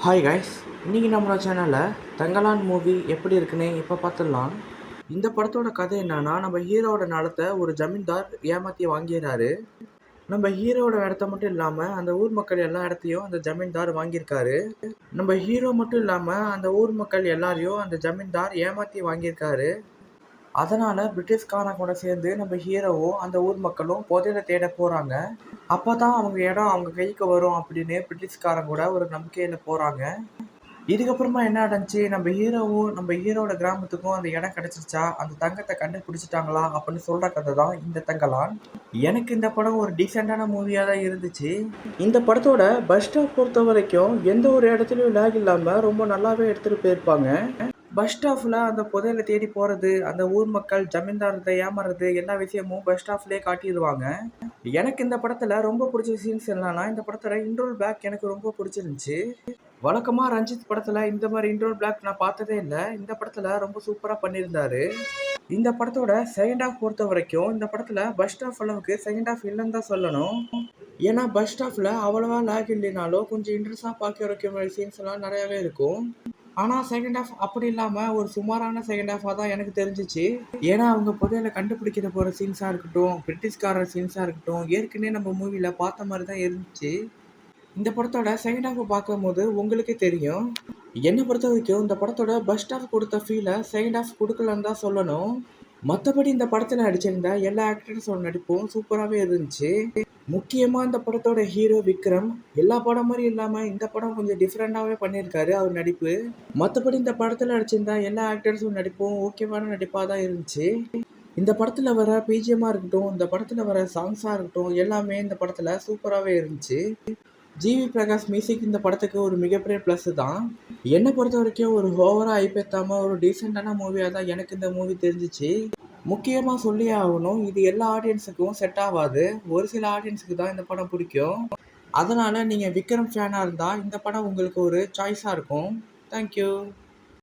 Hi guys, இன்றைக்கி நம்மளோட சேனலில் தங்கலான் மூவி எப்படி இருக்குன்னு இப்போ பார்த்துடலாம். இந்த படத்தோட கதை என்னன்னா, நம்ம ஹீரோவோட நிலத்தை ஒரு ஜமீன்தார் ஏமாற்றி வாங்கிடுறாரு. நம்ம ஹீரோவோட இடத்த மட்டும் இல்லாமல் அந்த ஊர் மக்கள் எல்லா இடத்தையும் அந்த ஜமீன்தார் வாங்கியிருக்காரு. நம்ம ஹீரோ மட்டும் இல்லாமல் அந்த ஊர் மக்கள் எல்லாரையும் அந்த ஜமீன்தார் ஏமாற்றி வாங்கியிருக்காரு. அதனால் பிரிட்டிஷ்காரன் கூட சேர்ந்து நம்ம ஹீரோவும் அந்த ஊர் மக்களும் புதையலை தேட போகிறாங்க. அப்போ தான் அவங்க இடம் அவங்க கைக்கு வரும் அப்படின்னு பிரிட்டிஷ்காரன் கூட ஒரு நம்பிக்கையில் போகிறாங்க. இதுக்கப்புறமா என்ன நடந்துச்சு, நம்ம ஹீரோவும் நம்ம ஹீரோவோட கிராமத்துக்கும் அந்த இடம் கிடச்சிருச்சா, அந்த தங்கத்தை கண்டுபிடிச்சிட்டாங்களா அப்படின்னு சொல்கிற கதை தான் இந்த தங்கலான். எனக்கு இந்த படம் ஒரு டீசெண்டான மூவியாக தான் இருந்துச்சு. இந்த படத்தோட பஸ் ஸ்டாப் பொறுத்த வரைக்கும் எந்த ஒரு இடத்துலையும் லேக் இல்லாமல் ரொம்ப நல்லாவே எடுத்துகிட்டு போயிருப்பாங்க. பஸ் ஸ்டாப்பில் அந்த புதையலை தேடி போகிறது, அந்த ஊர் மக்கள் ஜமீன்தாரத்தை ஏமாறுறது, எல்லா விஷயமும் பஸ் ஸ்டாப்லேயே காட்டிடுவாங்க. எனக்கு இந்த படத்தில் ரொம்ப பிடிச்ச சீன்ஸ் என்னன்னா, இந்த படத்தில் இன்ட்ரோல் பிளாக் எனக்கு ரொம்ப பிடிச்சிருந்துச்சு. வழக்கமாக ரஞ்சித் படத்தில் இந்த மாதிரி இன்ட்ரோல் பிளாக் நான் பார்த்ததே இல்லை. இந்த படத்தில் ரொம்ப சூப்பராக பண்ணியிருந்தாரு. இந்த படத்தோட செகண்ட் ஹாஃப் பொறுத்த வரைக்கும் இந்த படத்தில் பஸ் ஸ்டாப் அளவுக்கு செகண்ட் ஹாஃப் இல்லைன்னு தான் சொல்லணும். ஏன்னா பஸ் ஸ்டாப்பில் அவ்வளோவா லேக் இல்லைனாலும் கொஞ்சம் இன்ட்ரெஸ்டாக பார்க்க வைக்கிற சீன்ஸ் எல்லாம் நிறையாவே இருக்கும். ஆனால் செகண்ட் ஹாஃப் அப்படி இல்லாமல் ஒரு சுமாரான செகண்ட் ஹாஃபாக தான் எனக்கு தெரிஞ்சிச்சு. ஏன்னா அவங்க புதையலை கண்டுபிடிக்கிற போகிற சீன்ஸாக இருக்கட்டும், பிரிட்டிஷ்காரர் சீன்ஸாக இருக்கட்டும், ஏற்கனவே நம்ம மூவியில் பார்த்த மாதிரி தான் இருந்துச்சு. இந்த படத்தோட செகண்ட் ஹாஃபை பார்க்கும்போது உங்களுக்கே தெரியும். என்னை பொறுத்த வரைக்கும் இந்த படத்தோட பஸ் ஸ்டாப் கொடுத்த ஃபீலை செகண்ட் ஹாஃப் கொடுக்கலன்னு தான் சொல்லணும். மற்றபடி இந்த படத்தில் நடிச்சிருந்த எல்லா ஆக்டர்ஸோட நடிப்பும் சூப்பராகவே இருந்துச்சு. முக்கியமாக இந்த படத்தோட ஹீரோ விக்ரம் எல்லா படம் மாதிரி இல்லாமல் இந்த படம் கொஞ்சம் டிஃப்ரெண்ட்டாகவே பண்ணியிருக்காரு அவர் நடிப்பு. மற்றபடி இந்த படத்தில் நடிச்சிருந்தா எல்லா ஆக்டர்ஸும் நடிப்பும் ஓகேவான நடிப்பாக தான் இருந்துச்சு. இந்த படத்தில் வர பிஜிஎம்மாக இருக்கட்டும், இந்த படத்தில் வர சாங்ஸாக இருக்கட்டும், எல்லாமே இந்த படத்தில் சூப்பராகவே இருந்துச்சு. ஜிவி பிரகாஷ் மியூசிக் இந்த படத்துக்கு ஒரு மிகப்பெரிய ப்ளஸ் தான். என்னை பொறுத்த வரைக்கும் ஒரு ஓவராக ஐப்பேத்தாமல் ஒரு டீசெண்டான மூவியாக தான் எனக்கு இந்த மூவி தெரிஞ்சிச்சு. முக்கியமாக சொல்லியே ஆகணும், இது எல்லா ஆடியன்ஸுக்கும் செட் ஆகாது. ஒரு சில ஆடியன்ஸுக்கு தான் இந்த படம் பிடிக்கும். அதனால் நீங்கள் விக்ரம் ஃபேனாக இருந்தால் இந்த படம் உங்களுக்கு ஒரு சாய்ஸாக இருக்கும். தேங்க்யூ.